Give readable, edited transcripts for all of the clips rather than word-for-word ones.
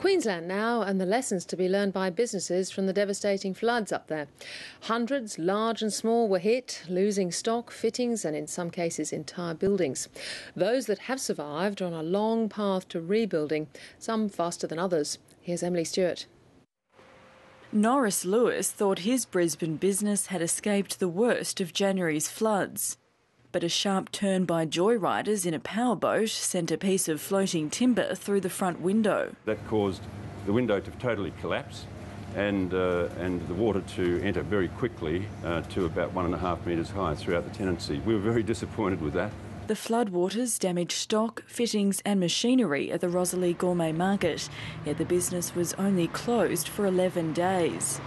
Queensland now, and the lessons to be learned by businesses from the devastating floods up there. Hundreds, large and small, were hit, losing stock, fittings and in some cases entire buildings. Those that have survived are on a long path to rebuilding, some faster than others. Here's Emily Stewart. Norris Lewis thought his Brisbane business had escaped the worst of January's floods. But a sharp turn by joyriders in a powerboat sent a piece of floating timber through the front window. That caused the window to totally collapse and the water to enter very quickly to about 1.5 metres high throughout the tenancy. We were very disappointed with that. The floodwaters damaged stock, fittings and machinery at the Rosalie Gourmet Market, yet the business was only closed for 11 days.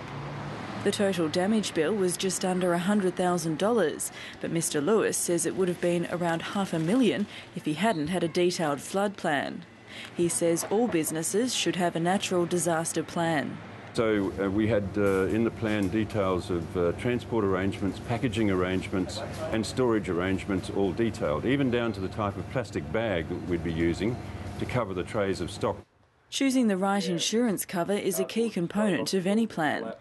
The total damage bill was just under $100,000, but Mr Lewis says it would have been around $500,000 if he hadn't had a detailed flood plan. He says all businesses should have a natural disaster plan. So we had in the plan details of transport arrangements, packaging arrangements and storage arrangements all detailed, even down to the type of plastic bag that we'd be using to cover the trays of stock. Choosing the right insurance cover is a key component of any plan.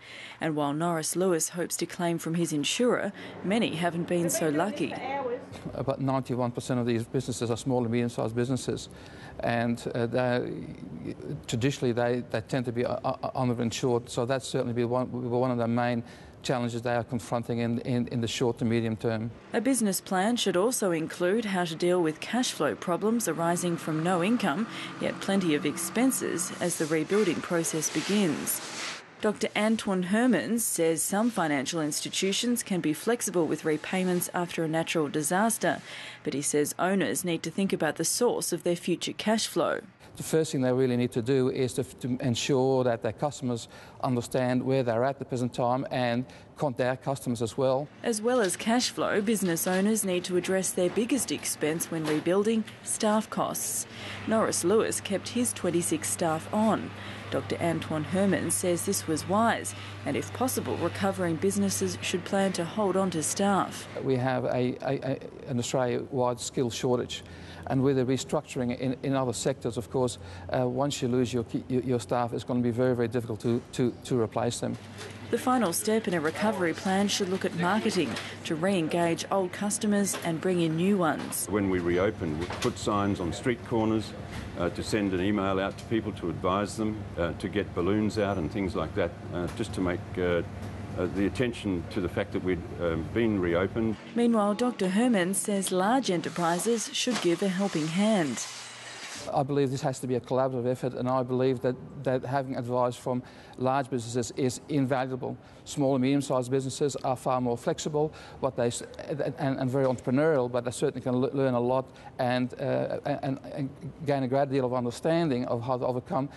And while Norris Lewis hopes to claim from his insurer, many haven't been so lucky. About 91% of these businesses are small and medium-sized businesses, and traditionally they tend to be underinsured, so that's certainly one of the main challenges they are confronting in the short to medium term. A business plan should also include how to deal with cash flow problems arising from no income, yet plenty of expenses as the rebuilding process begins. Dr. Antoine Hermens says some financial institutions can be flexible with repayments after a natural disaster, but he says owners need to think about the source of their future cash flow. The first thing they really need to do is to ensure that their customers understand where they're at the present time and contact their customers as well. As well as cash flow, business owners need to address their biggest expense when rebuilding, staff costs. Norris Lewis kept his 26 staff on. Dr. Antoine Hermens says this was wise, and if possible, recovering businesses should plan to hold on to staff. We have an Australia-wide skill shortage, and with the restructuring in other sectors, of course, once you lose your staff, it's going to be very, very difficult to replace them. The final step in a recovery plan should look at marketing to re-engage old customers and bring in new ones. When we reopen, we'll put signs on street corners to send an email out to people to advise them, to get balloons out and things like that, just to make the attention to the fact that we'd been reopened. Meanwhile, Dr. Hermens says large enterprises should give a helping hand. I believe this has to be a collaborative effort, and I believe that having advice from large businesses is invaluable. Small and medium-sized businesses are far more flexible and very entrepreneurial, but they certainly can learn a lot and gain a great deal of understanding of how to overcome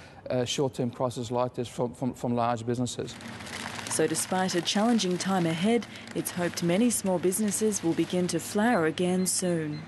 short-term crises like this from large businesses. So despite a challenging time ahead, it's hoped many small businesses will begin to flower again soon.